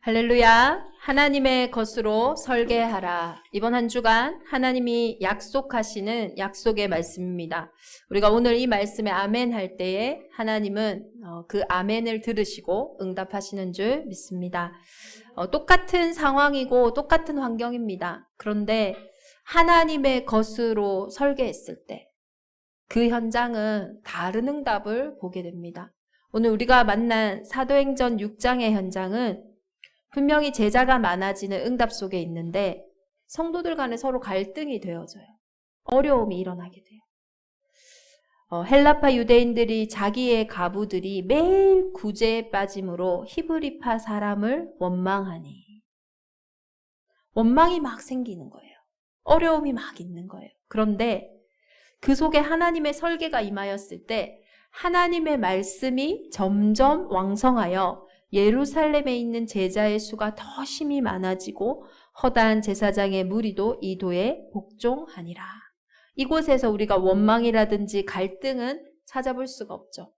할렐루야. 하나님의 것으로 설계하라. 이번 한 주간 하나님이 약속하시는 약속의 말씀입니다. 우리가 오늘 이 말씀에 아멘 할 때에 하나님은 그 아멘을 들으시고 응답하시는 줄 믿습니다. 똑같은 상황이고 똑같은 환경입니다. 그런데 하나님의 것으로 설계했을 때 그 현장은 다른 응답을 보게 됩니다. 오늘 우리가 만난 사도행전 6장의 현장은 분명히 제자가 많아지는 응답 속에 있는데 성도들 간에 서로 갈등이 되어져요. 어려움이 일어나게 돼요. 헬라파 유대인들이 자기의 가부들이 매일 구제에 빠짐으로 히브리파 사람을 원망하니 원망이 막 생기는 거예요. 어려움이 막 있는 거예요. 그런데 그 속에 하나님의 설계가 임하였을 때 하나님의 말씀이 점점 왕성하여 예루살렘에 있는 제자의 수가 더 심히 많아지고 허다한 제사장의 무리도 이 도에 복종하니라. 이곳에서 우리가 원망이라든지 갈등은 찾아볼 수가 없죠.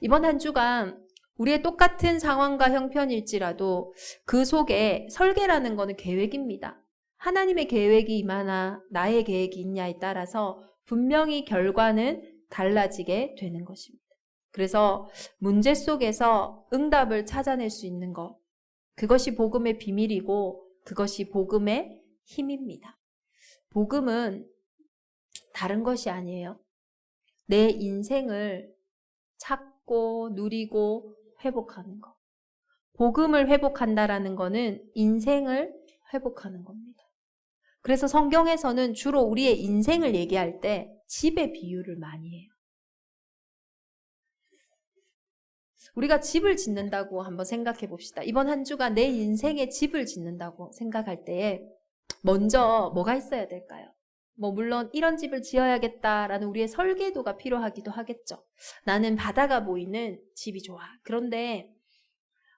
이번 한 주간 우리의 똑같은 상황과 형편일지라도 그 속에 설계라는 것은 계획입니다. 하나님의 계획이 임하나 나의 계획이 있냐에 따라서 분명히 결과는 달라지게 되는 것입니다. 그래서 문제 속에서 응답을 찾아낼 수 있는 것, 그것이 복음의 비밀이고 그것이 복음의 힘입니다. 복음은 다른 것이 아니에요. 내 인생을 찾고 누리고 회복하는 것. 복음을 회복한다라는 것은 인생을 회복하는 겁니다. 그래서 성경에서는 주로 우리의 인생을 얘기할 때 집의 비유를 많이 해요. 우리가 집을 짓는다고 한번 생각해 봅시다. 이번 한 주간 내 인생에 집을 짓는다고 생각할 때에 먼저 뭐가 있어야 될까요? 물론 이런 집을 지어야겠다라는 우리의 설계도가 필요하기도 하겠죠. 나는 바다가 보이는 집이 좋아. 그런데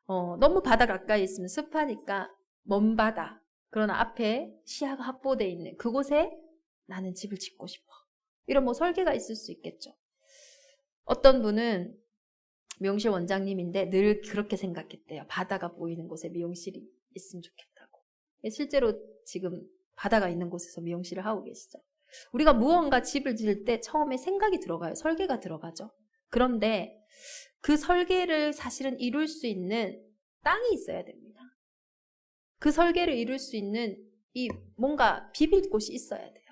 너무 바다 가까이 있으면 습하니까 먼 바다, 그러나 앞에 시야가 확보되어 있는 그곳에 나는 집을 짓고 싶어. 이런 설계가 있을 수 있겠죠. 어떤 분은 미용실 원장님인데 늘 그렇게 생각했대요. 바다가 보이는 곳에 미용실이 있으면 좋겠다고. 실제로 지금 바다가 있는 곳에서 미용실을 하고 계시죠. 우리가 무언가 집을 지을 때 처음에 생각이 들어가요. 설계가 들어가죠. 그런데 그 설계를 사실은 이룰 수 있는 땅이 있어야 됩니다. 그 설계를 이룰 수 있는 이 뭔가 비빌 곳이 있어야 돼요.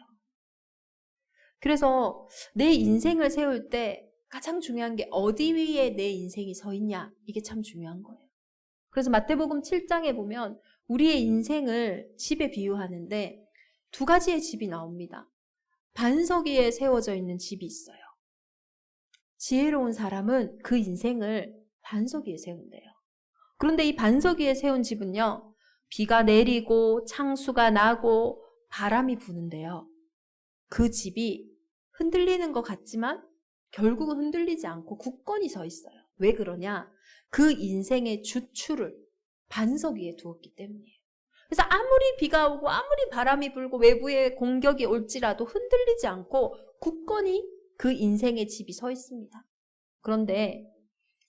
그래서 내 인생을 세울 때 가장 중요한 게 어디 위에 내 인생이 서 있냐, 이게 참 중요한 거예요. 그래서 마태복음 7장에 보면 우리의 인생을 집에 비유하는데 두 가지의 집이 나옵니다. 반석 위에 세워져 있는 집이 있어요. 지혜로운 사람은 그 인생을 반석 위에 세운대요. 그런데 이 반석 위에 세운 집은요, 비가 내리고 창수가 나고 바람이 부는데요. 그 집이 흔들리는 것 같지만 결국은 흔들리지 않고 굳건히 서 있어요. 왜 그러냐? 그 인생의 주추를 반석 위에 두었기 때문이에요. 그래서 아무리 비가 오고 아무리 바람이 불고 외부의 공격이 올지라도 흔들리지 않고 굳건히 그 인생의 집이 서 있습니다. 그런데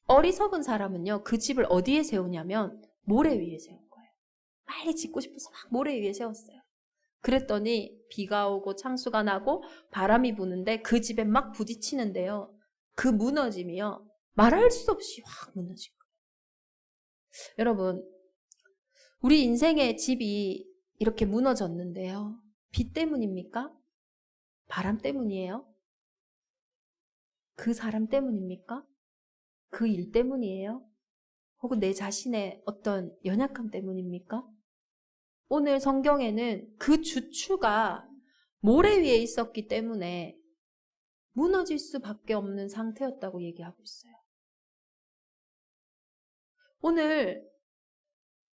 어리석은 사람은요, 그 집을 어디에 세우냐면 모래 위에 세운 거예요. 빨리 짓고 싶어서 막 모래 위에 세웠어요. 그랬더니 비가 오고 창수가 나고 바람이 부는데 그 집에 막 부딪히는데요. 그 무너짐이요, 말할 수 없이 확 무너진 거예요. 여러분, 우리 인생의 집이 이렇게 무너졌는데요. 비 때문입니까? 바람 때문이에요? 그 사람 때문입니까? 그 일 때문이에요? 혹은 내 자신의 어떤 연약함 때문입니까? 오늘 성경에는 그 주추가 모래 위에 있었기 때문에 무너질 수밖에 없는 상태였다고 얘기하고 있어요. 오늘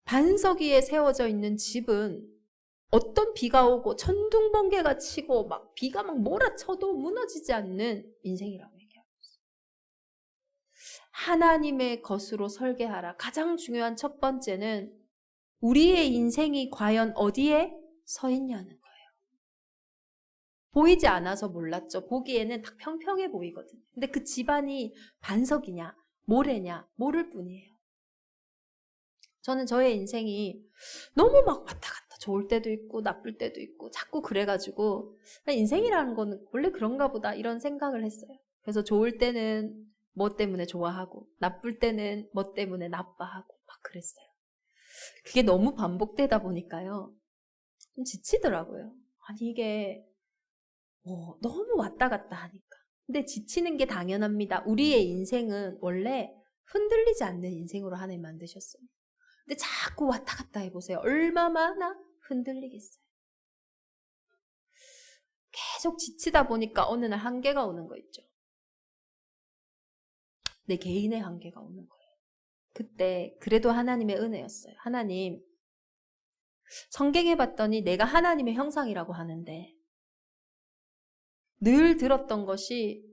반석 위에 세워져 있는 집은 어떤 비가 오고 천둥번개가 치고 막 비가 막 몰아쳐도 무너지지 않는 인생이라고 얘기하고 있어요. 하나님의 것으로 설계하라. 가장 중요한 첫 번째는 우리의 인생이 과연 어디에 서 있냐는 거예요. 보이지 않아서 몰랐죠. 보기에는 딱 평평해 보이거든요. 근데 그 집안이 반석이냐 모래냐 모를 뿐이에요. 저는 저의 인생이 너무 막 왔다 갔다 좋을 때도 있고 나쁠 때도 있고 자꾸 그래가지고 인생이라는 거는 원래 그런가 보다 이런 생각을 했어요. 그래서 좋을 때는 뭐 때문에 좋아하고 나쁠 때는 뭐 때문에 나빠하고 막 그랬어요. 그게 너무 반복되다 보니까요. 좀 지치더라고요. 아니 이게 너무 왔다 갔다 하니까. 근데 지치는 게 당연합니다. 우리의 인생은 원래 흔들리지 않는 인생으로 하나님 만드셨어요. 근데 자꾸 왔다 갔다 해보세요. 얼마나 흔들리겠어요. 계속 지치다 보니까 어느 날 한계가 오는 거 있죠. 내 개인의 한계가 오는 거예요. 그때 그래도 하나님의 은혜였어요. 하나님, 성경해봤더니 내가 하나님의 형상이라고 하는데 늘 들었던 것이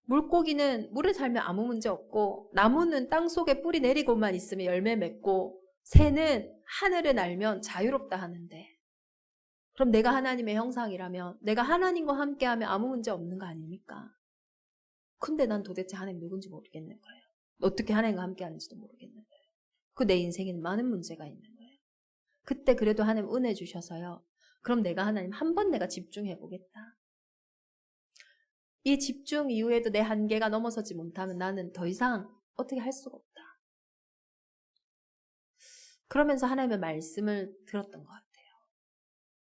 물고기는 물에 살면 아무 문제 없고 나무는 땅속에 뿌리 내리고만 있으면 열매 맺고 새는 하늘에 날면 자유롭다 하는데 그럼 내가 하나님의 형상이라면 내가 하나님과 함께하면 아무 문제 없는 거 아닙니까? 근데 난 도대체 하나님 누군지 모르겠는 거예요. 어떻게 하나님과 함께하는지도 모르겠는 거예요. 그 내 인생에는 많은 문제가 있는 거예요. 그때 그래도 하나님 은혜 주셔서요. 그럼 내가 하나님 한 번 내가 집중해 보겠다. 이 집중 이후에도 내 한계가 넘어서지 못하면 나는 더 이상 어떻게 할 수가 없다. 그러면서 하나님의 말씀을 들었던 것 같아요.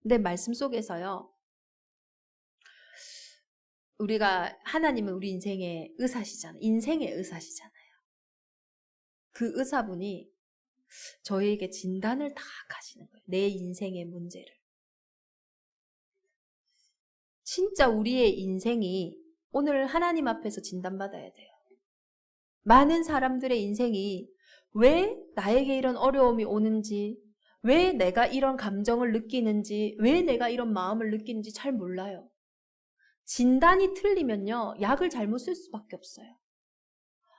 근데 말씀 속에서요. 우리가 하나님은 우리 인생의 의사시잖아요. 인생의 의사시잖아요. 그 의사분이 저희에게 진단을 다 하시는 거예요. 내 인생의 문제를. 진짜 우리의 인생이 오늘 하나님 앞에서 진단받아야 돼요. 많은 사람들의 인생이 왜 나에게 이런 어려움이 오는지, 왜 내가 이런 감정을 느끼는지, 왜 내가 이런 마음을 느끼는지 잘 몰라요. 진단이 틀리면요, 약을 잘못 쓸 수밖에 없어요.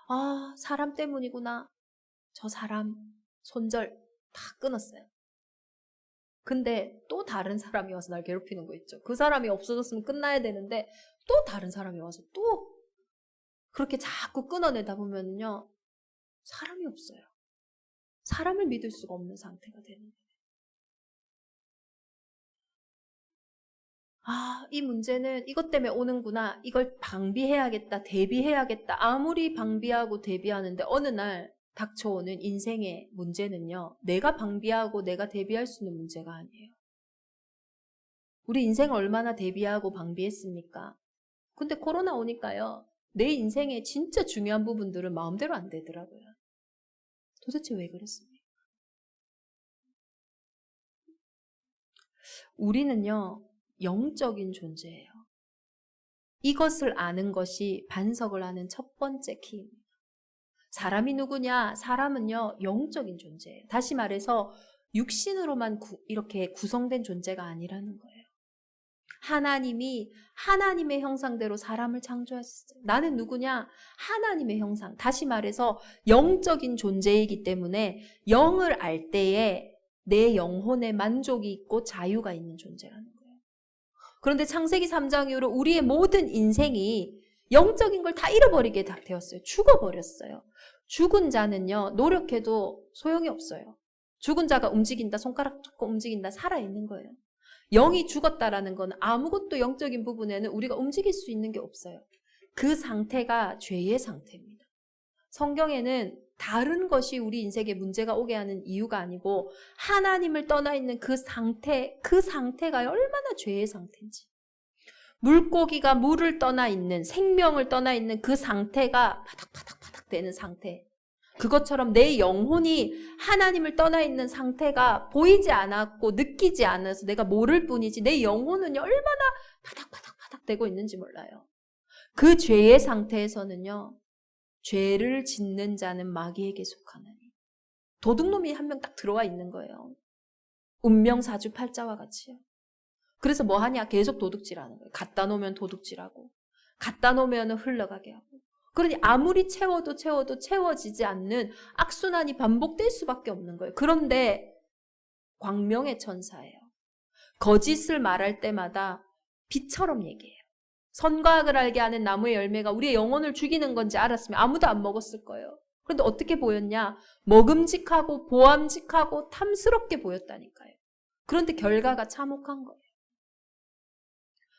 아, 사람 때문이구나. 저 사람, 손절 다 끊었어요. 근데 또 다른 사람이 와서 날 괴롭히는 거 있죠. 그 사람이 없어졌으면 끝나야 되는데 또 다른 사람이 와서 또 그렇게 자꾸 끊어내다 보면요, 사람이 없어요. 사람을 믿을 수가 없는 상태가 되는 거예요. 아, 이 문제는 이것 때문에 오는구나. 이걸 방비해야겠다. 대비해야겠다. 아무리 방비하고 대비하는데 어느 날 닥쳐오는 인생의 문제는요. 내가 방비하고 내가 대비할 수 있는 문제가 아니에요. 우리 인생 얼마나 대비하고 방비했습니까? 근데 코로나 오니까요. 내 인생의 진짜 중요한 부분들은 마음대로 안 되더라고요. 도대체 왜 그랬습니까? 우리는요. 영적인 존재예요. 이것을 아는 것이 반석을 하는 첫 번째 키입니다. 사람이 누구냐? 사람은요, 영적인 존재예요. 다시 말해서 육신으로만 이렇게 구성된 존재가 아니라는 거예요. 하나님이 하나님의 형상대로 사람을 창조하셨어요. 나는 누구냐? 하나님의 형상. 다시 말해서 영적인 존재이기 때문에 영을 알 때에 내 영혼에 만족이 있고 자유가 있는 존재라는 거예요. 그런데 창세기 3장 이후로 우리의 모든 인생이 영적인 걸 다 잃어버리게 되었어요. 죽어버렸어요. 죽은 자는요, 노력해도 소용이 없어요. 죽은 자가 움직인다, 손가락 쫓고 움직인다, 살아있는 거예요. 영이 죽었다라는 건 아무것도 영적인 부분에는 우리가 움직일 수 있는 게 없어요. 그 상태가 죄의 상태입니다. 성경에는 다른 것이 우리 인생에 문제가 오게 하는 이유가 아니고 하나님을 떠나 있는 그 상태가 얼마나 죄의 상태인지. 물고기가 물을 떠나 있는, 생명을 떠나 있는 그 상태가 바닥바닥바닥 되는 상태. 그것처럼 내 영혼이 하나님을 떠나 있는 상태가 보이지 않았고 느끼지 않아서 내가 모를 뿐이지 내 영혼은 얼마나 바닥바닥바닥 되고 있는지 몰라요. 그 죄의 상태에서는요. 죄를 짓는 자는 마귀에게 속하나니. 도둑놈이 한 명 딱 들어와 있는 거예요. 운명사주팔자와 같이요. 그래서 뭐 하냐? 계속 도둑질하는 거예요. 갖다 놓으면 도둑질하고 갖다 놓으면 흘러가게 하고. 그러니 아무리 채워도 채워지지 않는 악순환이 반복될 수밖에 없는 거예요. 그런데 광명의 천사예요. 거짓을 말할 때마다 빛처럼 얘기해요. 선과 악을 알게 하는 나무의 열매가 우리의 영혼을 죽이는 건지 알았으면 아무도 안 먹었을 거예요. 그런데 어떻게 보였냐? 먹음직하고 보암직하고 탐스럽게 보였다니까요. 그런데 결과가 참혹한 거예요.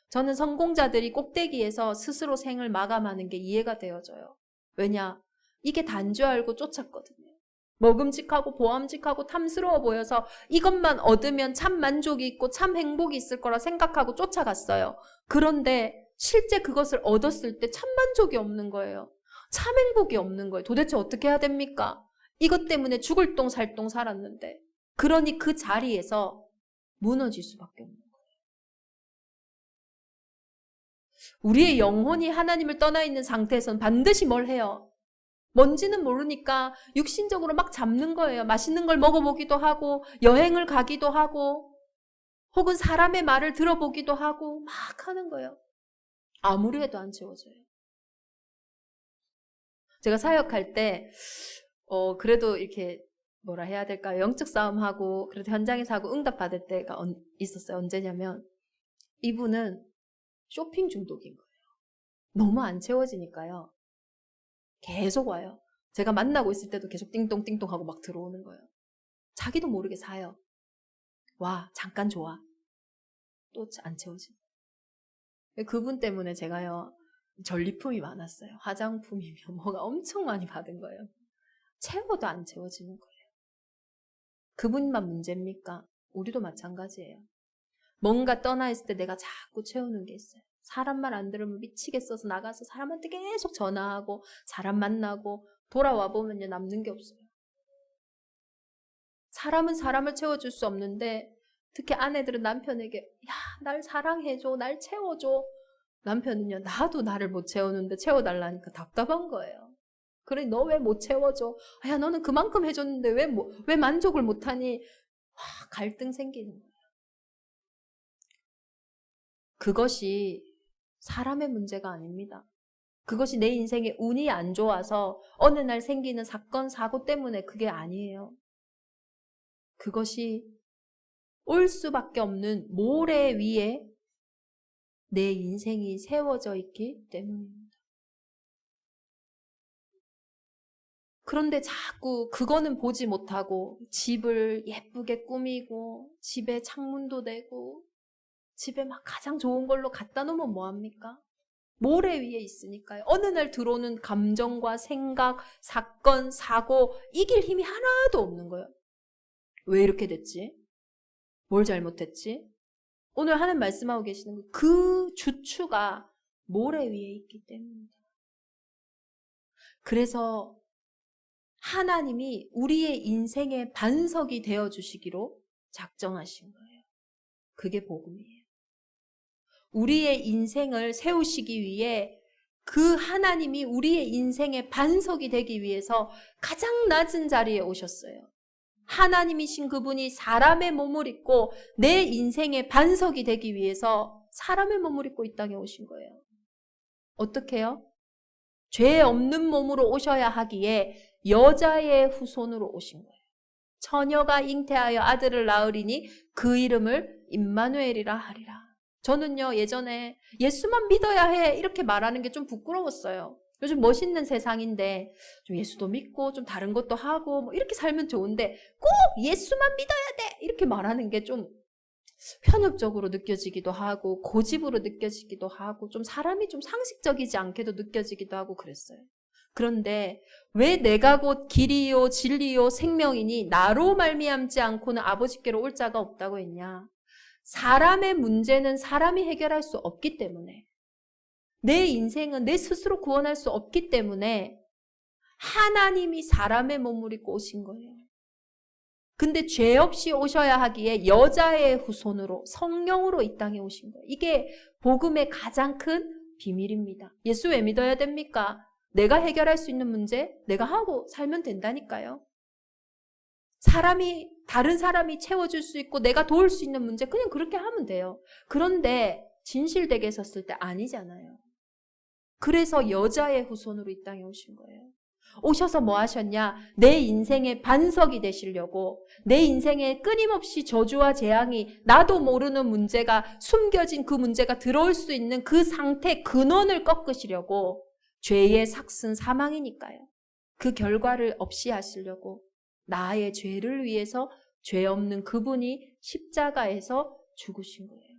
저는 성공자들이 꼭대기에서 스스로 생을 마감하는 게 이해가 되어져요. 왜냐? 이게 단 줄 알고 쫓았거든요. 먹음직하고 보암직하고 탐스러워 보여서 이것만 얻으면 참 만족이 있고 참 행복이 있을 거라 생각하고 쫓아갔어요. 그런데 실제 그것을 얻었을 때 참 만족이 없는 거예요. 참 행복이 없는 거예요. 도대체 어떻게 해야 됩니까? 이것 때문에 죽을 똥 살 똥 살았는데. 그러니 그 자리에서 무너질 수밖에 없는 거예요. 우리의 영혼이 하나님을 떠나 있는 상태에서는 반드시 뭘 해요? 뭔지는 모르니까 육신적으로 막 잡는 거예요. 맛있는 걸 먹어보기도 하고 여행을 가기도 하고 혹은 사람의 말을 들어보기도 하고 막 하는 거예요. 아무리 해도 안 채워져요. 제가 사역할 때 그래도 이렇게 뭐라 해야 될까요? 영적 싸움하고 그래도 현장에서 하고 응답받을 때가 있었어요. 언제냐면 이분은 쇼핑 중독인 거예요. 너무 안 채워지니까요. 계속 와요. 제가 만나고 있을 때도 계속 띵동띵동 하고 막 들어오는 거예요. 자기도 모르게 사요. 와, 잠깐 좋아. 또 안 채워지고. 그분 때문에 제가요, 전리품이 많았어요. 화장품이며 뭐가 엄청 많이 받은 거예요. 채워도 안 채워지는 거예요. 그분만 문제입니까? 우리도 마찬가지예요. 뭔가 떠나 있을 때 내가 자꾸 채우는 게 있어요. 사람 말 안 들으면 미치겠어서 나가서 사람한테 계속 전화하고 사람 만나고 돌아와 보면요 남는 게 없어요. 사람은 사람을 채워줄 수 없는데 특히 아내들은 남편에게 야, 날 사랑해줘, 날 채워줘. 남편은요 나도 나를 못 채우는데 채워달라니까 답답한 거예요. 그래 너 왜 못 채워줘? 야 너는 그만큼 해줬는데 왜 만족을 못하니? 갈등 생기는 거예요. 그것이 사람의 문제가 아닙니다. 그것이 내 인생에 운이 안 좋아서 어느 날 생기는 사건, 사고 때문에 그게 아니에요. 그것이 올 수밖에 없는 모래 위에 내 인생이 세워져 있기 때문입니다. 그런데 자꾸 그거는 보지 못하고 집을 예쁘게 꾸미고 집에 창문도 내고 집에 막 가장 좋은 걸로 갖다 놓으면 뭐합니까? 모래 위에 있으니까요. 어느 날 들어오는 감정과 생각, 사건, 사고 이길 힘이 하나도 없는 거예요. 왜 이렇게 됐지? 뭘 잘못했지? 오늘 하나님 말씀하고 계시는 거 그 주추가 모래 위에 있기 때문입니다. 그래서 하나님이 우리의 인생의 반석이 되어주시기로 작정하신 거예요. 그게 복음이에요. 우리의 인생을 세우시기 위해 그 하나님이 우리의 인생의 반석이 되기 위해서 가장 낮은 자리에 오셨어요. 하나님이신 그분이 사람의 몸을 입고 내 인생의 반석이 되기 위해서 사람의 몸을 입고 이 땅에 오신 거예요. 어떻게 해요? 죄 없는 몸으로 오셔야 하기에 여자의 후손으로 오신 거예요. 처녀가 잉태하여 아들을 낳으리니 그 이름을 임마누엘이라 하리라. 저는요 예전에 예수만 믿어야 해 이렇게 말하는 게 좀 부끄러웠어요. 요즘 멋있는 세상인데 좀 예수도 믿고 좀 다른 것도 하고 뭐 이렇게 살면 좋은데 꼭 예수만 믿어야 돼 이렇게 말하는 게 좀 편협적으로 느껴지기도 하고 고집으로 느껴지기도 하고 좀 사람이 좀 상식적이지 않게도 느껴지기도 하고 그랬어요. 그런데 왜 내가 곧 길이요 진리요 생명이니 나로 말미암지 않고는 아버지께로 올 자가 없다고 했냐? 사람의 문제는 사람이 해결할 수 없기 때문에 내 인생은 내 스스로 구원할 수 없기 때문에 하나님이 사람의 몸을 입고 오신 거예요. 근데 죄 없이 오셔야 하기에 여자의 후손으로 성령으로 이 땅에 오신 거예요. 이게 복음의 가장 큰 비밀입니다. 예수 왜 믿어야 됩니까? 내가 해결할 수 있는 문제 내가 하고 살면 된다니까요. 다른 사람이 채워줄 수 있고 내가 도울 수 있는 문제 그냥 그렇게 하면 돼요. 그런데 진실되게 섰을 때 아니잖아요. 그래서 여자의 후손으로 이 땅에 오신 거예요. 오셔서 뭐 하셨냐? 내 인생의 반석이 되시려고 내 인생에 끊임없이 저주와 재앙이 나도 모르는 문제가 숨겨진 그 문제가 들어올 수 있는 그 상태 근원을 꺾으시려고 죄의 삭슨 사망이니까요. 그 결과를 없이 하시려고 나의 죄를 위해서 죄 없는 그분이 십자가에서 죽으신 거예요.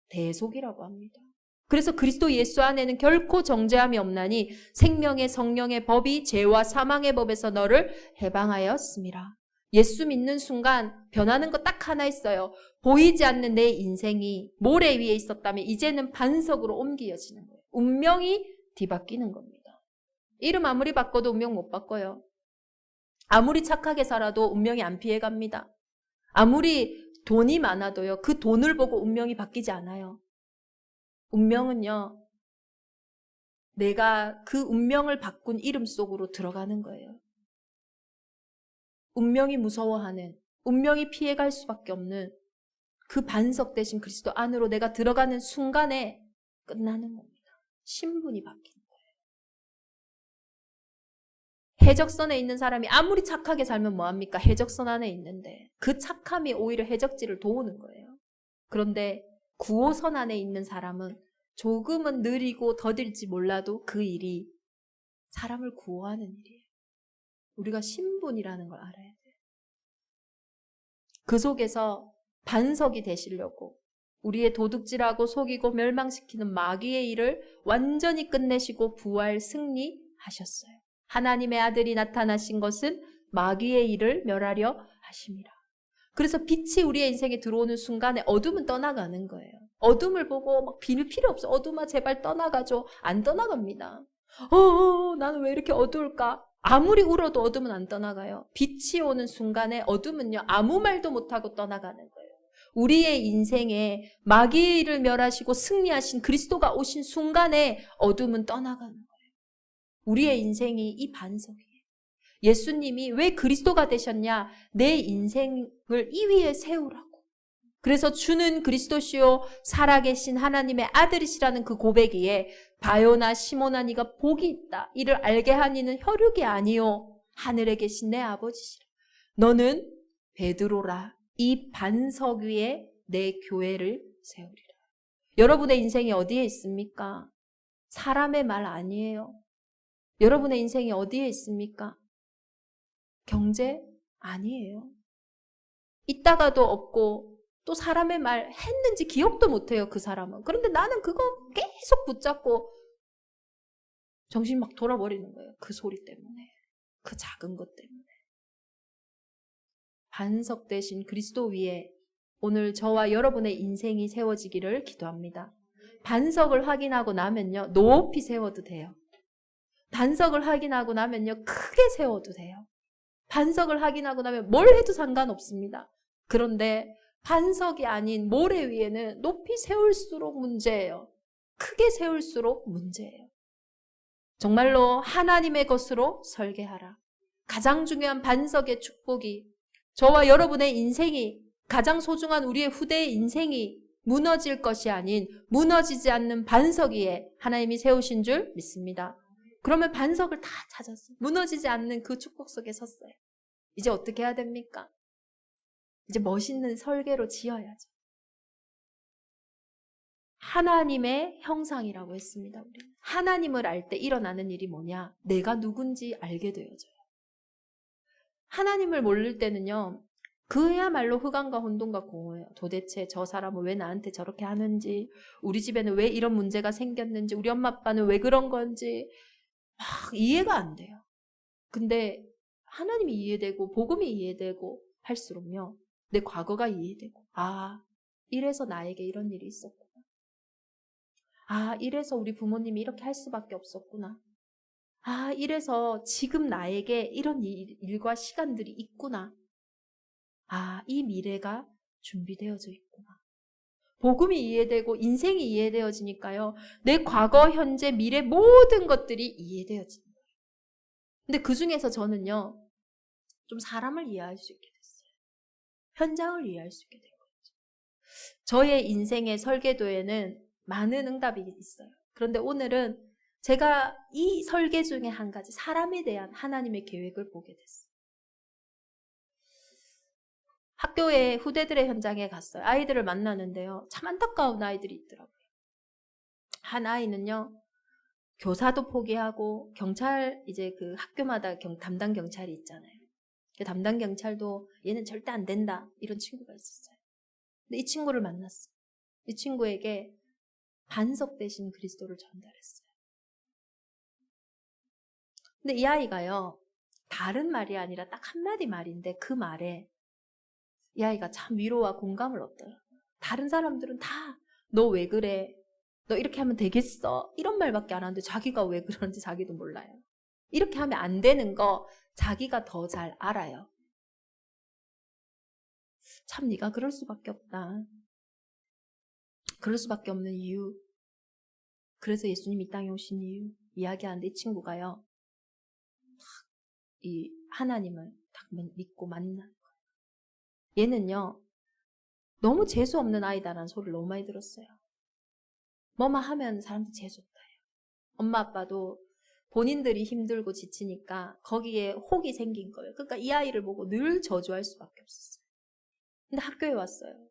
대속이라고 합니다. 그래서 그리스도 예수 안에는 결코 정죄함이 없나니 생명의 성령의 법이 죄와 사망의 법에서 너를 해방하였습니다. 예수 믿는 순간 변하는 거 딱 하나 있어요. 보이지 않는 내 인생이 모래 위에 있었다면 이제는 반석으로 옮겨지는 거예요. 운명이 뒤바뀌는 겁니다. 이름 아무리 바꿔도 운명 못 바꿔요. 아무리 착하게 살아도 운명이 안 피해갑니다. 아무리 돈이 많아도요. 그 돈을 보고 운명이 바뀌지 않아요. 운명은요. 내가 그 운명을 바꾼 이름 속으로 들어가는 거예요. 운명이 무서워하는, 운명이 피해갈 수밖에 없는 그 반석 대신 그리스도 안으로 내가 들어가는 순간에 끝나는 겁니다. 신분이 바뀌는 거예요. 해적선에 있는 사람이 아무리 착하게 살면 뭐합니까? 해적선 안에 있는데 그 착함이 오히려 해적지를 도우는 거예요. 그런데 9호선 안에 있는 사람은 조금은 느리고 더딜지 몰라도 그 일이 사람을 구호하는 일이에요. 우리가 신분이라는 걸 알아야 돼요. 그 속에서 반석이 되시려고 우리의 도둑질하고 속이고 멸망시키는 마귀의 일을 완전히 끝내시고 부활 승리하셨어요. 하나님의 아들이 나타나신 것은 마귀의 일을 멸하려 하심이라. 그래서 빛이 우리의 인생에 들어오는 순간에 어둠은 떠나가는 거예요. 어둠을 보고 막 빌 필요 없어. 어둠아 제발 떠나가줘. 안 떠나갑니다. 나는 왜 이렇게 어두울까? 아무리 울어도 어둠은 안 떠나가요. 빛이 오는 순간에 어둠은요 아무 말도 못하고 떠나가는 거예요. 우리의 인생에 마귀의 일을 멸하시고 승리하신 그리스도가 오신 순간에 어둠은 떠나가는 거예요. 우리의 인생이 이 반석이에요. 예수님이 왜 그리스도가 되셨냐? 내 인생을 이 위에 세우라고. 그래서 주는 그리스도시요 살아계신 하나님의 아들이시라는 그 고백이에 바요나 시몬아 네가 복이 있다. 이를 알게 하니는 혈육이 아니요 하늘에 계신 내 아버지시라. 너는 베드로라. 이 반석 위에 내 교회를 세우리라. 여러분의 인생이 어디에 있습니까? 사람의 말 아니에요. 여러분의 인생이 어디에 있습니까? 경제? 아니에요. 있다가도 없고 또 사람의 말 했는지 기억도 못해요. 그 사람은. 그런데 나는 그거 계속 붙잡고 정신 막 돌아버리는 거예요. 그 소리 때문에. 그 작은 것 때문에. 반석 대신 그리스도 위에 오늘 저와 여러분의 인생이 세워지기를 기도합니다. 반석을 확인하고 나면요. 높이 세워도 돼요. 반석을 확인하고 나면요. 크게 세워도 돼요. 반석을 확인하고 나면 뭘 해도 상관없습니다. 그런데 반석이 아닌 모래 위에는 높이 세울수록 문제예요. 크게 세울수록 문제예요. 정말로 하나님의 것으로 설계하라. 가장 중요한 반석의 축복이 저와 여러분의 인생이 가장 소중한 우리의 후대의 인생이 무너질 것이 아닌 무너지지 않는 반석 위에 하나님이 세우신 줄 믿습니다. 그러면 반석을 다 찾았어요. 무너지지 않는 그 축복 속에 섰어요. 이제 어떻게 해야 됩니까? 이제 멋있는 설계로 지어야죠. 하나님의 형상이라고 했습니다. 우리는. 하나님을 알 때 일어나는 일이 뭐냐? 내가 누군지 알게 되어져요. 하나님을 모를 때는요. 그야말로 흑암과 혼돈과 공허해요. 도대체 저 사람은 왜 나한테 저렇게 하는지, 우리 집에는 왜 이런 문제가 생겼는지, 우리 엄마 아빠는 왜 그런 건지 막 이해가 안 돼요. 근데 하나님이 이해되고 복음이 이해되고 할수록요. 내 과거가 이해되고 이래서 나에게 이런 일이 있었구나. 이래서 우리 부모님이 이렇게 할 수밖에 없었구나. 이래서 지금 나에게 이런 일과 시간들이 있구나. 이 미래가 준비되어져 있구나. 복음이 이해되고 인생이 이해되어지니까요. 내 과거, 현재, 미래 모든 것들이 이해되어지는 거예요. 근데 그 중에서 저는요. 좀 사람을 이해할 수 있게 됐어요. 현장을 이해할 수 있게 된 거죠. 저의 인생의 설계도에는 많은 응답이 있어요. 그런데 오늘은 제가 이 설계 중에 한 가지 사람에 대한 하나님의 계획을 보게 됐어요. 학교에 후대들의 현장에 갔어요. 아이들을 만나는데요. 참 안타까운 아이들이 있더라고요. 한 아이는요. 교사도 포기하고 경찰 이제 그 학교마다 담당 경찰이 있잖아요. 그 담당 경찰도 얘는 절대 안 된다 이런 친구가 있었어요. 근데 이 친구를 만났어요. 이 친구에게 반석 대신 그리스도를 전달했어요. 근데 이 아이가요, 다른 말이 아니라 딱 한마디 말인데 그 말에 이 아이가 참 위로와 공감을 얻더라고요. 다른 사람들은 다 너 왜 그래? 너 이렇게 하면 되겠어? 이런 말밖에 안 하는데 자기가 왜 그런지 자기도 몰라요. 이렇게 하면 안 되는 거 자기가 더 잘 알아요. 참 네가 그럴 수밖에 없다. 그럴 수밖에 없는 이유. 그래서 예수님이 이 땅에 오신 이유 이야기하는데 이 친구가요. 이 하나님을 딱 믿고 만난 거예요. 얘는요. 너무 재수없는 아이다라는 소리를 너무 많이 들었어요. 뭐만 하면 사람들이 재수없다 해요. 엄마 아빠도 본인들이 힘들고 지치니까 거기에 혹이 생긴 거예요. 그러니까 이 아이를 보고 늘 저주할 수밖에 없었어요. 근데 학교에 왔어요.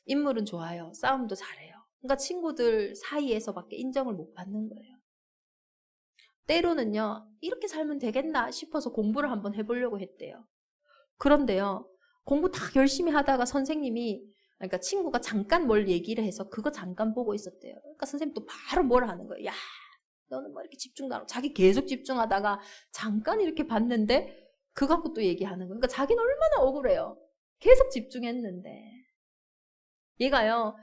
인물은 좋아요. 싸움도 잘해요. 그러니까 친구들 사이에서밖에 인정을 못 받는 거예요. 때로는요. 이렇게 살면 되겠나 싶어서 공부를 한번 해보려고 했대요. 그런데요. 공부 다 열심히 하다가 선생님이 그러니까 친구가 잠깐 뭘 얘기를 해서 그거 잠깐 보고 있었대요. 그러니까 선생님 또 바로 뭘 하는 거예요. 야, 너는 뭐 이렇게 집중도 안 하고 자기 계속 집중하다가 잠깐 이렇게 봤는데 그거 갖고 또 얘기하는 거예요. 그러니까 자기는 얼마나 억울해요. 계속 집중했는데. 얘가요.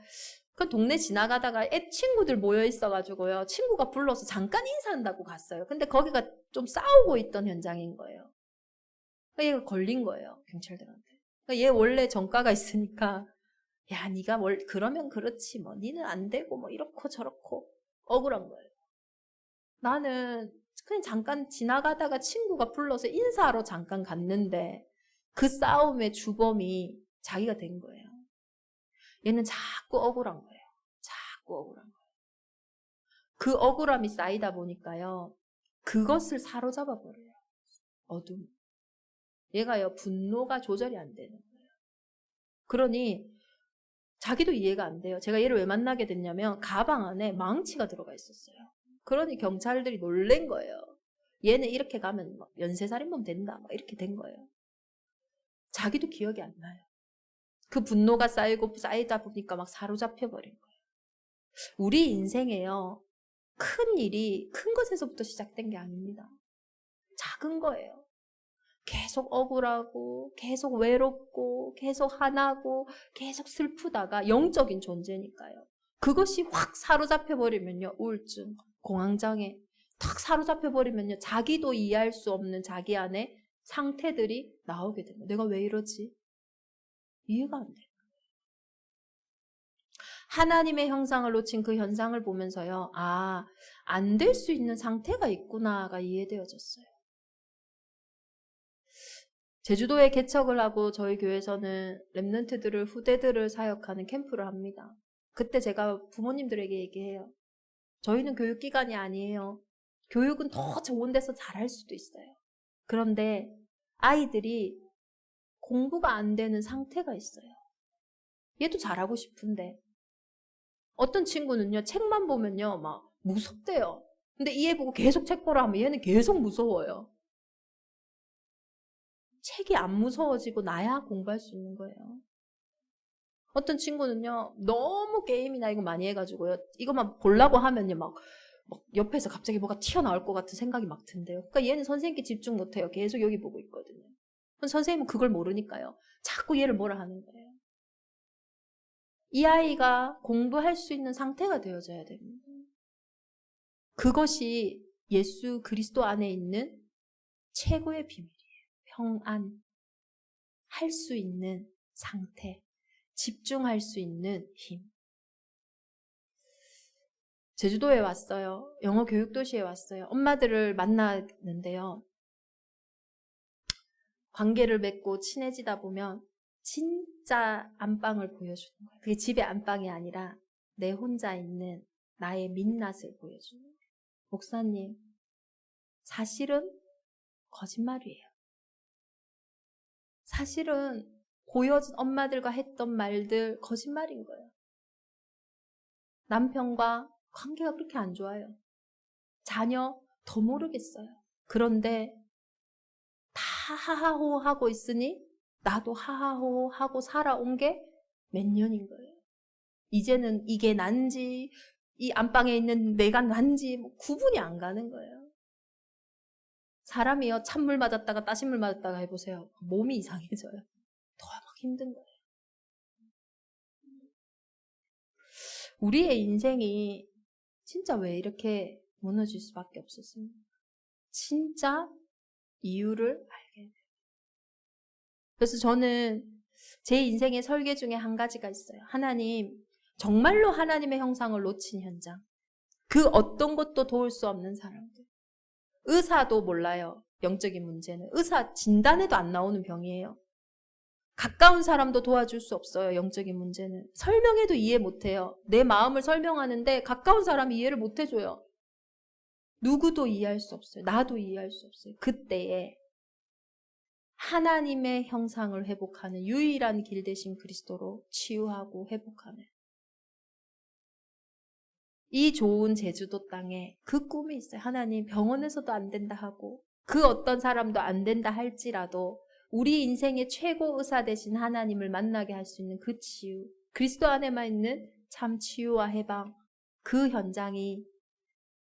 그 동네 지나가다가 애 친구들 모여 있어가지고요. 친구가 불러서 잠깐 인사한다고 갔어요. 근데 거기가 좀 싸우고 있던 현장인 거예요. 그러니까 얘가 걸린 거예요. 경찰들한테. 그러니까 얘 원래 전과가 있으니까 야 네가 그러면 그렇지 뭐 니는 안 되고 뭐 이렇고 저렇고 억울한 거예요. 나는 그냥 잠깐 지나가다가 친구가 불러서 인사하러 잠깐 갔는데 그 싸움의 주범이 자기가 된 거예요. 얘는 자꾸 억울한 거예요. 자꾸 억울한 거예요. 그 억울함이 쌓이다 보니까요. 그것을 사로잡아 버려요. 어둠. 얘가요. 분노가 조절이 안 되는 거예요. 그러니 자기도 이해가 안 돼요. 제가 얘를 왜 만나게 됐냐면 가방 안에 망치가 들어가 있었어요. 그러니 경찰들이 놀란 거예요. 얘는 이렇게 가면 막 연쇄살인범 된다. 막 이렇게 된 거예요. 자기도 기억이 안 나요. 그 분노가 쌓이다 보니까 막 사로잡혀 버린 거예요. 우리 인생에요. 큰 일이 큰 것에서부터 시작된 게 아닙니다. 작은 거예요. 계속 억울하고 계속 외롭고 계속 화나고 계속 슬프다가 영적인 존재니까요. 그것이 확 사로잡혀 버리면요. 우울증, 공황장애 탁 사로잡혀 버리면요. 자기도 이해할 수 없는 자기 안에 상태들이 나오게 됩니다. 내가 왜 이러지? 이해가 안 돼요. 하나님의 형상을 놓친 그 현상을 보면서요. 아, 안 될 수 있는 상태가 있구나가 이해되어졌어요. 제주도에 개척을 하고 저희 교회에서는 랩런트들을 후대들을 사역하는 캠프를 합니다. 그때 제가 부모님들에게 얘기해요. 저희는 교육기관이 아니에요. 교육은 더 좋은 데서 잘할 수도 있어요. 그런데 아이들이 공부가 안 되는 상태가 있어요. 얘도 잘하고 싶은데 어떤 친구는요. 책만 보면요. 막 무섭대요. 근데 이 애 보고 계속 책 보라 하면 얘는 계속 무서워요. 책이 안 무서워지고 나야 공부할 수 있는 거예요. 어떤 친구는요. 너무 게임이나 이거 많이 해가지고요. 이것만 보려고 하면요. 막 옆에서 갑자기 뭐가 튀어나올 것 같은 생각이 막 든대요. 그러니까 얘는 선생님께 집중 못해요. 계속 여기 보고 있거든요. 선생님은 그걸 모르니까요. 자꾸 얘를 뭐라 하는 거예요. 이 아이가 공부할 수 있는 상태가 되어져야 됩니다. 그것이 예수 그리스도 안에 있는 최고의 비밀이에요. 평안, 할 수 있는 상태, 집중할 수 있는 힘. 제주도에 왔어요. 영어 교육도시에 왔어요. 엄마들을 만나는데요. 관계를 맺고 친해지다 보면 진짜 안방을 보여주는 거예요. 그게 집의 안방이 아니라 내 혼자 있는 나의 민낯을 보여주는 거예요. 목사님, 사실은 거짓말이에요. 사실은 보여준 엄마들과 했던 말들 거짓말인 거예요. 남편과 관계가 그렇게 안 좋아요. 자녀 더 모르겠어요. 그런데 다 하하호 하고 있으니 나도 하하호 하고 살아온 게 몇 년인 거예요. 이제는 이게 난지 이 안방에 있는 내가 난지 뭐 구분이 안 가는 거예요. 사람이요, 찬물 맞았다가 따신물 맞았다가 해보세요. 몸이 이상해져요. 더 막 힘든 거예요. 우리의 인생이 진짜 왜 이렇게 무너질 수밖에 없었습니까? 진짜 이유를 알게 돼요. 그래서 저는 제 인생의 설계 중에 한 가지가 있어요. 하나님, 정말로 하나님의 형상을 놓친 현장. 그 어떤 것도 도울 수 없는 사람들. 의사도 몰라요. 영적인 문제는. 의사 진단에도 안 나오는 병이에요. 가까운 사람도 도와줄 수 없어요. 영적인 문제는. 설명해도 이해 못해요. 내 마음을 설명하는데 가까운 사람이 이해를 못해줘요. 누구도 이해할 수 없어요. 나도 이해할 수 없어요. 그때에 하나님의 형상을 회복하는 유일한 길 대신 그리스도로 치유하고 회복하는 이 좋은 제주도 땅에 그 꿈이 있어요. 하나님, 병원에서도 안 된다 하고 그 어떤 사람도 안 된다 할지라도 우리 인생의 최고 의사 되신 하나님을 만나게 할 수 있는 그 치유, 그리스도 안에만 있는 참 치유와 해방, 그 현장이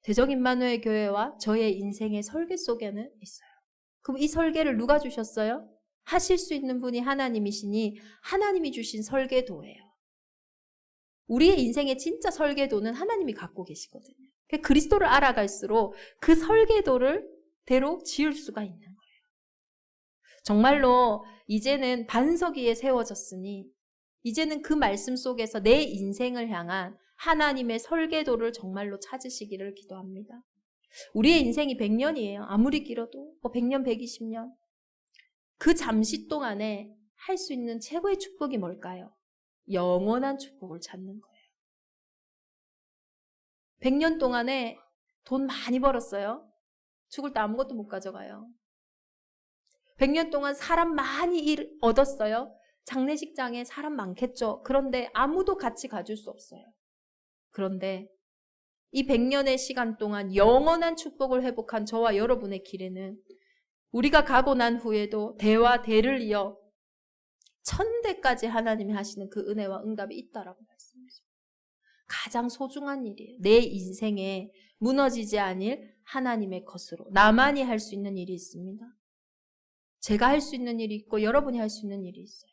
대적 임마누엘 교회와 저의 인생의 설계 속에는 있어요. 그럼 이 설계를 누가 주셨어요? 하실 수 있는 분이 하나님이시니 하나님이 주신 설계도예요. 우리의 인생의 진짜 설계도는 하나님이 갖고 계시거든요. 그리스도를 알아갈수록 그 설계도를 대로 지을 수가 있는 거예요. 정말로 이제는 반석 위에 세워졌으니 이제는 그 말씀 속에서 내 인생을 향한 하나님의 설계도를 정말로 찾으시기를 기도합니다. 우리의 인생이 100년이에요. 아무리 길어도 100년, 120년. 그 잠시 동안에 할 수 있는 최고의 축복이 뭘까요? 영원한 축복을 찾는 거예요. 100년 동안에 돈 많이 벌었어요. 죽을 때 아무것도 못 가져가요. 100년 동안 사람 많이 얻었어요. 장례식장에 사람 많겠죠. 그런데 아무도 같이 가줄 수 없어요. 그런데 이 100년의 시간 동안 영원한 축복을 회복한 저와 여러분의 길에는 우리가 가고 난 후에도 대와 대를 이어 1000대까지 하나님이 하시는 그 은혜와 응답이 있다라고 말씀하십니다. 가장 소중한 일이에요. 내 인생에 무너지지 않을 하나님의 것으로 나만이 할 수 있는 일이 있습니다. 제가 할 수 있는 일이 있고 여러분이 할 수 있는 일이 있어요.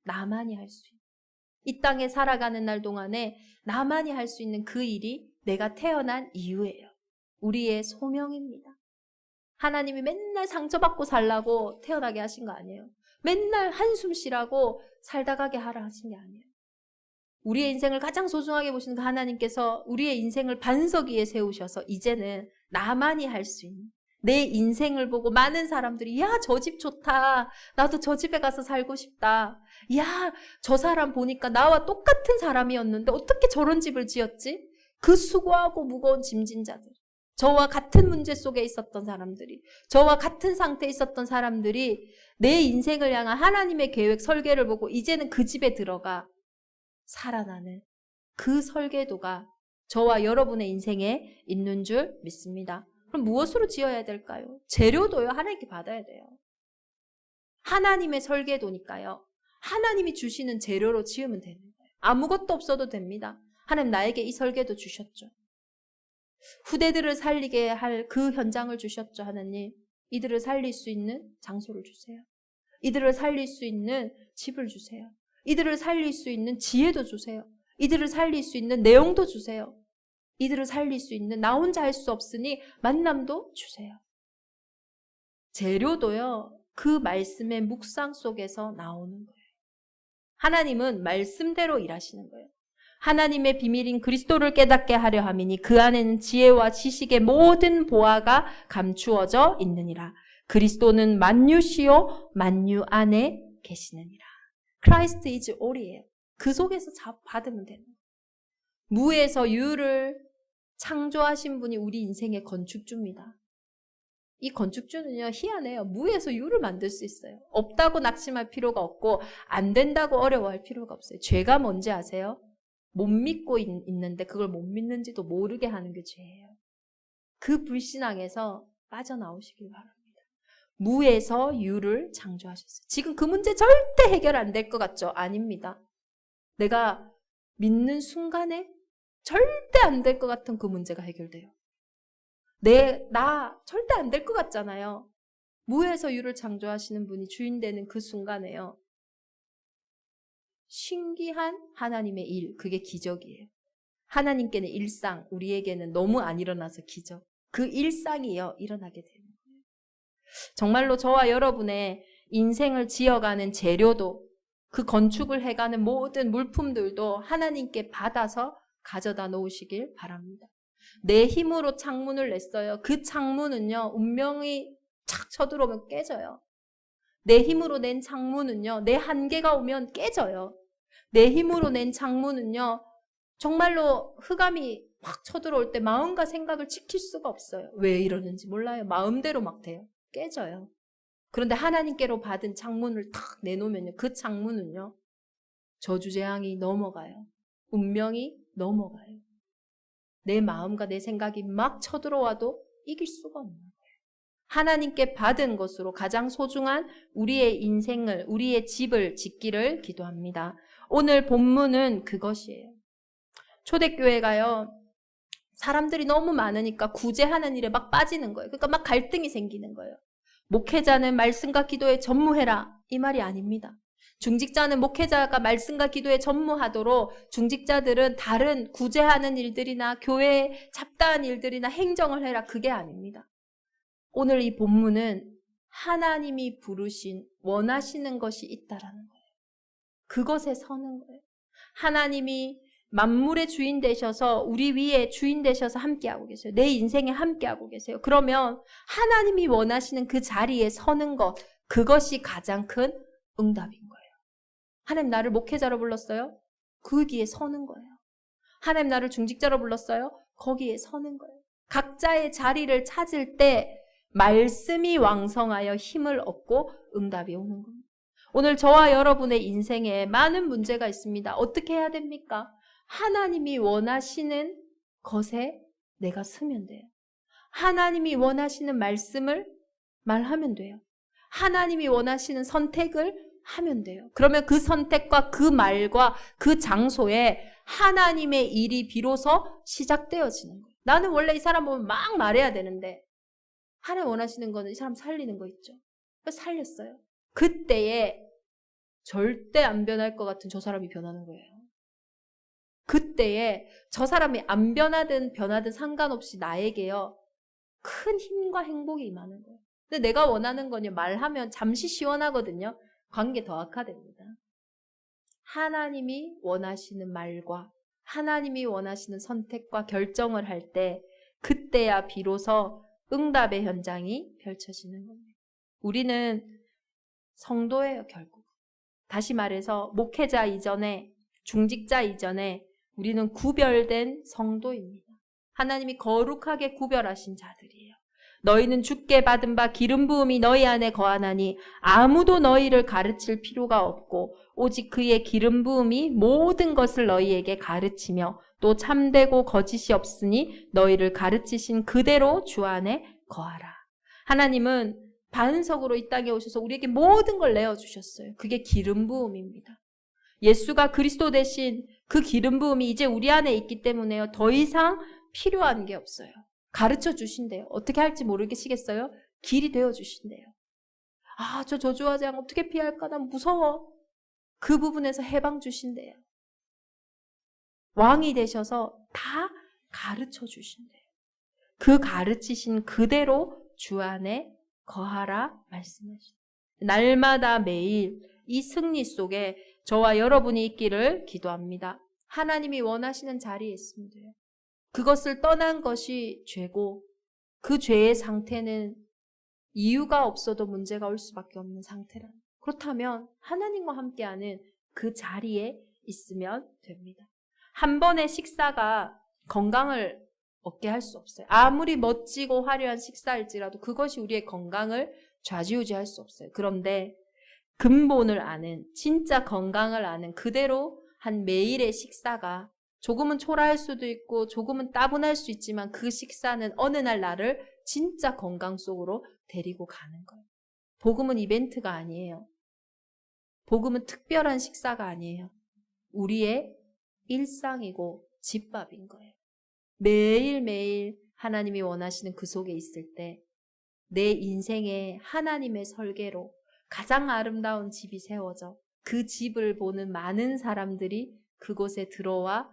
나만이 할 수 있는. 이 땅에 살아가는 날 동안에 나만이 할 수 있는 그 일이 내가 태어난 이유예요. 우리의 소명입니다. 하나님이 맨날 상처받고 살라고 태어나게 하신 거 아니에요. 맨날 한숨 쉬라고 살다 가게 하라 하신 게 아니에요. 우리의 인생을 가장 소중하게 보시는 그 하나님께서 우리의 인생을 반석 위에 세우셔서 이제는 나만이 할 수 있는 내 인생을 보고 많은 사람들이 야, 저 집 좋다. 나도 저 집에 가서 살고 싶다. 야, 저 사람 보니까 나와 똑같은 사람이었는데 어떻게 저런 집을 지었지? 그 수고하고 무거운 짐진 자들. 저와 같은 문제 속에 있었던 사람들이, 저와 같은 상태에 있었던 사람들이 내 인생을 향한 하나님의 계획, 설계를 보고 이제는 그 집에 들어가 살아나는 그 설계도가 저와 여러분의 인생에 있는 줄 믿습니다. 그럼 무엇으로 지어야 될까요? 재료도요, 하나님께 받아야 돼요. 하나님의 설계도니까요. 하나님이 주시는 재료로 지으면 되는 거예요. 아무것도 없어도 됩니다. 하나님 나에게 이 설계도 주셨죠. 후대들을 살리게 할 그 현장을 주셨죠. 하나님, 이들을 살릴 수 있는 장소를 주세요. 이들을 살릴 수 있는 집을 주세요. 이들을 살릴 수 있는 지혜도 주세요. 이들을 살릴 수 있는 내용도 주세요. 이들을 살릴 수 있는 나 혼자 할 수 없으니 만남도 주세요. 재료도요, 그 말씀의 묵상 속에서 나오는 거예요. 하나님은 말씀대로 일하시는 거예요. 하나님의 비밀인 그리스도를 깨닫게 하려 함이니 그 안에는 지혜와 지식의 모든 보화가 감추어져 있느니라. 그리스도는 만유시요 만유 안에 계시느니라. Christ is all이에요. 그 속에서 받으면 되는 거예요. 무에서 유를 창조하신 분이 우리 인생의 건축주입니다. 이 건축주는요, 희한해요. 무에서 유를 만들 수 있어요. 없다고 낙심할 필요가 없고 안 된다고 어려워할 필요가 없어요. 죄가 뭔지 아세요? 못 믿고 있는데 그걸 못 믿는지도 모르게 하는 게 죄예요. 그 불신앙에서 빠져나오시길 바랍니다. 무에서 유를 창조하셨어요. 지금 그 문제 절대 해결 안 될 것 같죠? 아닙니다. 내가 믿는 순간에 절대 안 될 것 같은 그 문제가 해결돼요. 나 절대 안 될 것 같잖아요. 무에서 유를 창조하시는 분이 주인 되는 그 순간에요. 신기한 하나님의 일, 그게 기적이에요. 하나님께는 일상, 우리에게는 너무 안 일어나서 기적. 그 일상이요, 일어나게 되는 거예요. 정말로 저와 여러분의 인생을 지어가는 재료도, 그 건축을 해가는 모든 물품들도 하나님께 받아서 가져다 놓으시길 바랍니다. 내 힘으로 창문을 냈어요. 그 창문은요, 운명이 착 쳐들어오면 깨져요. 내 힘으로 낸 창문은요, 내 한계가 오면 깨져요. 내 힘으로 낸 창문은요, 정말로 흑암이 확 쳐들어올 때 마음과 생각을 지킬 수가 없어요. 왜 이러는지 몰라요. 마음대로 막 돼요. 깨져요. 그런데 하나님께로 받은 창문을 탁 내놓으면요, 그 창문은요, 저주재앙이 넘어가요. 운명이 넘어가요. 내 마음과 내 생각이 막 쳐들어와도 이길 수가 없는 거예요. 하나님께 받은 것으로 가장 소중한 우리의 인생을, 우리의 집을 짓기를 기도합니다. 오늘 본문은 그것이에요. 초대교회가요, 사람들이 너무 많으니까 구제하는 일에 막 빠지는 거예요. 그러니까 막 갈등이 생기는 거예요. 목회자는 말씀과 기도에 전무해라, 이 말이 아닙니다. 중직자는 목회자가 말씀과 기도에 전무하도록 중직자들은 다른 구제하는 일들이나 교회에 잡다한 일들이나 행정을 해라, 그게 아닙니다. 오늘 이 본문은 하나님이 부르신, 원하시는 것이 있다라는 거예요. 그것에 서는 거예요. 하나님이 만물의 주인 되셔서 우리 위에 주인 되셔서 함께하고 계세요. 내 인생에 함께하고 계세요. 그러면 하나님이 원하시는 그 자리에 서는 것, 그것이 가장 큰 응답인 거예요. 하나님 나를 목회자로 불렀어요? 거기에 서는 거예요. 하나님 나를 중직자로 불렀어요? 거기에 서는 거예요. 각자의 자리를 찾을 때 말씀이 왕성하여 힘을 얻고 응답이 오는 겁니다. 오늘 저와 여러분의 인생에 많은 문제가 있습니다. 어떻게 해야 됩니까? 하나님이 원하시는 것에 내가 서면 돼요. 하나님이 원하시는 말씀을 말하면 돼요. 하나님이 원하시는 선택을 하면 돼요. 그러면 그 선택과 그 말과 그 장소에 하나님의 일이 비로소 시작되어지는 거예요. 나는 원래 이 사람 보면 막 말해야 되는데 하나님 원하시는 거는 이 사람 살리는 거 있죠. 그래서 살렸어요. 그때에 절대 안 변할 것 같은 저 사람이 변하는 거예요. 그때에 저 사람이 안 변하든 변하든 상관없이 나에게요, 큰 힘과 행복이 임하는 거예요. 근데 내가 원하는 건요, 말하면 잠시 시원하거든요. 관계 더 악화됩니다. 하나님이 원하시는 말과 하나님이 원하시는 선택과 결정을 할 때 그때야 비로소 응답의 현장이 펼쳐지는 겁니다. 우리는 성도예요, 결국. 다시 말해서 목회자 이전에, 중직자 이전에 우리는 구별된 성도입니다. 하나님이 거룩하게 구별하신 자들이에요. 너희는 주께 받은 바 기름 부음이 너희 안에 거하나니 아무도 너희를 가르칠 필요가 없고 오직 그의 기름 부음이 모든 것을 너희에게 가르치며 또 참되고 거짓이 없으니 너희를 가르치신 그대로 주 안에 거하라. 하나님은 반석으로 이 땅에 오셔서 우리에게 모든 걸 내어주셨어요. 그게 기름 부음입니다. 예수가 그리스도 되신 그 기름 부음이 이제 우리 안에 있기 때문에요, 더 이상 필요한 게 없어요. 가르쳐 주신대요. 어떻게 할지 모르겠시겠어요? 길이 되어 주신대요. 아, 저 저주화장 어떻게 피할까? 난 무서워. 그 부분에서 해방 주신대요. 왕이 되셔서 다 가르쳐 주신대요. 그 가르치신 그대로 주 안에 거하라 말씀하시죠. 날마다 매일 이 승리 속에 저와 여러분이 있기를 기도합니다. 하나님이 원하시는 자리에 있으면 돼요. 그것을 떠난 것이 죄고 그 죄의 상태는 이유가 없어도 문제가 올 수밖에 없는 상태라. 그렇다면 하나님과 함께하는 그 자리에 있으면 됩니다. 한 번의 식사가 건강을 얻게 할 수 없어요. 아무리 멋지고 화려한 식사일지라도 그것이 우리의 건강을 좌지우지할 수 없어요. 그런데 근본을 아는, 진짜 건강을 아는 그대로 한 매일의 식사가 조금은 초라할 수도 있고 조금은 따분할 수 있지만 그 식사는 어느 날 나를 진짜 건강 속으로 데리고 가는 거예요. 복음은 이벤트가 아니에요. 복음은 특별한 식사가 아니에요. 우리의 일상이고 집밥인 거예요. 매일매일 하나님이 원하시는 그 속에 있을 때 내 인생에 하나님의 설계로 가장 아름다운 집이 세워져 그 집을 보는 많은 사람들이 그곳에 들어와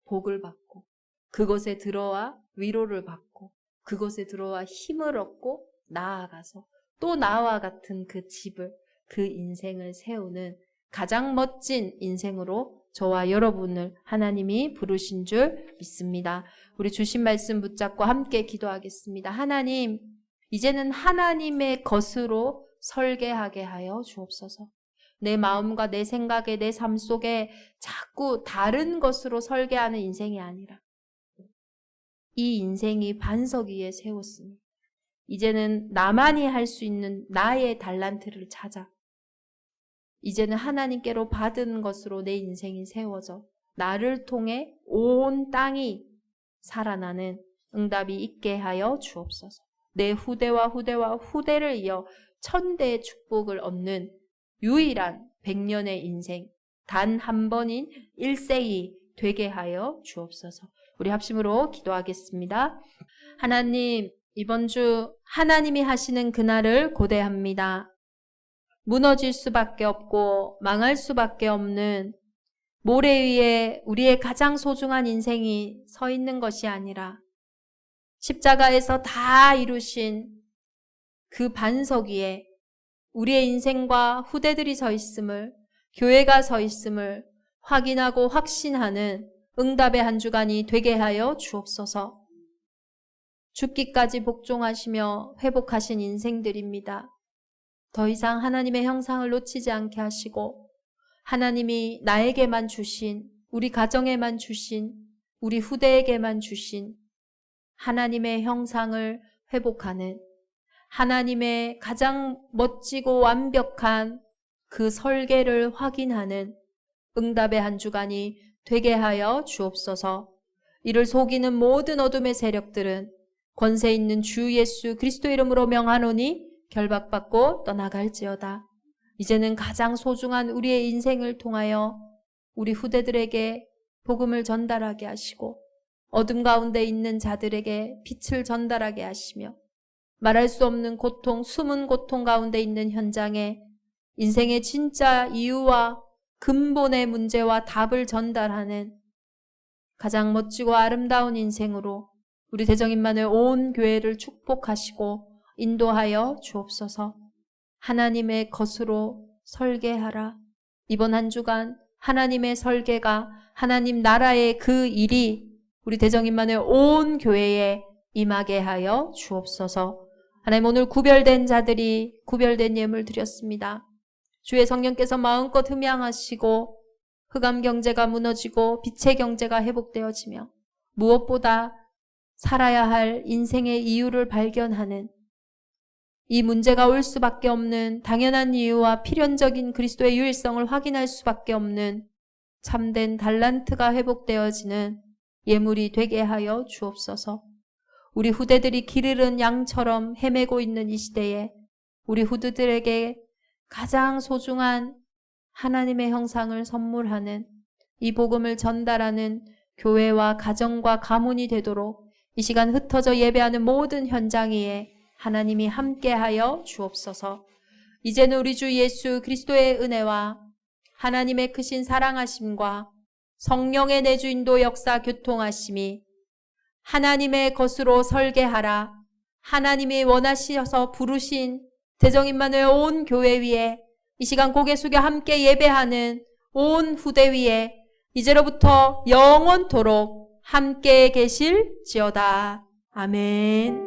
복을 받고 그곳에 들어와 위로를 받고 그곳에 들어와 힘을 얻고 나아가서 또 나와 같은 그 집을 그 인생을 세우는 가장 멋진 인생으로 저와 여러분을 하나님이 부르신 줄 믿습니다. 우리 주신 말씀 붙잡고 함께 기도하겠습니다. 하나님, 이제는 하나님의 것으로 설계하게 하여 주옵소서. 내 마음과 내 생각에 내 삶 속에 자꾸 다른 것으로 설계하는 인생이 아니라 이 인생이 반석 위에 세웠으니 이제는 나만이 할 수 있는 나의 달란트를 찾아 이제는 하나님께로 받은 것으로 내 인생이 세워져 나를 통해 온 땅이 살아나는 응답이 있게 하여 주옵소서. 내 후대와 후대를 이어 천대의 축복을 얻는 유일한 100년의 인생, 단 한 번인 일생이 되게 하여 주옵소서. 우리 합심으로 기도하겠습니다. 하나님, 이번 주 하나님이 하시는 그날을 고대합니다. 무너질 수밖에 없고 망할 수밖에 없는 모래 위에 우리의 가장 소중한 인생이 서 있는 것이 아니라 십자가에서 다 이루신 그 반석 위에 우리의 인생과 후대들이 서 있음을, 교회가 서 있음을 확인하고 확신하는 응답의 한 주간이 되게 하여 주옵소서. 죽기까지 복종하시며 회복하신 인생들입니다. 더 이상 하나님의 형상을 놓치지 않게 하시고 하나님이 나에게만 주신, 우리 가정에만 주신, 우리 후대에게만 주신 하나님의 형상을 회복하는 하나님의 가장 멋지고 완벽한 그 설계를 확인하는 응답의 한 주간이 되게 하여 주옵소서. 이를 속이는 모든 어둠의 세력들은 권세 있는 주 예수 그리스도 이름으로 명하노니 결박받고 떠나갈지어다. 이제는 가장 소중한 우리의 인생을 통하여 우리 후대들에게 복음을 전달하게 하시고 어둠 가운데 있는 자들에게 빛을 전달하게 하시며 말할 수 없는 고통, 숨은 고통 가운데 있는 현장에 인생의 진짜 이유와 근본의 문제와 답을 전달하는 가장 멋지고 아름다운 인생으로 우리 대정인만의 온 교회를 축복하시고 인도하여 주옵소서. 하나님의 것으로 설계하라. 이번 한 주간 하나님의 설계가 하나님 나라의 그 일이 우리 대정인만의 온 교회에 임하게 하여 주옵소서. 하나님, 오늘 구별된 자들이 구별된 예물 드렸습니다. 주의 성령께서 마음껏 흠양하시고 흑암 경제가 무너지고 빛의 경제가 회복되어지며 무엇보다 살아야 할 인생의 이유를 발견하는 이 문제가 올 수밖에 없는 당연한 이유와 필연적인 그리스도의 유일성을 확인할 수밖에 없는 참된 달란트가 회복되어지는 예물이 되게 하여 주옵소서. 우리 후대들이 길 잃은 양처럼 헤매고 있는 이 시대에 우리 후대들에게 가장 소중한 하나님의 형상을 선물하는 이 복음을 전달하는 교회와 가정과 가문이 되도록 이 시간 흩어져 예배하는 모든 현장 위에 하나님이 함께하여 주옵소서. 이제는 우리 주 예수 그리스도의 은혜와 하나님의 크신 사랑하심과 성령의 내주인도 역사 교통하심이 하나님의 것으로 설계하라. 하나님이 원하셔서 부르신 대정인만의 온 교회 위에 이 시간 고개 숙여 함께 예배하는 온 후대 위에 이제로부터 영원토록 함께 계실지어다. 아멘.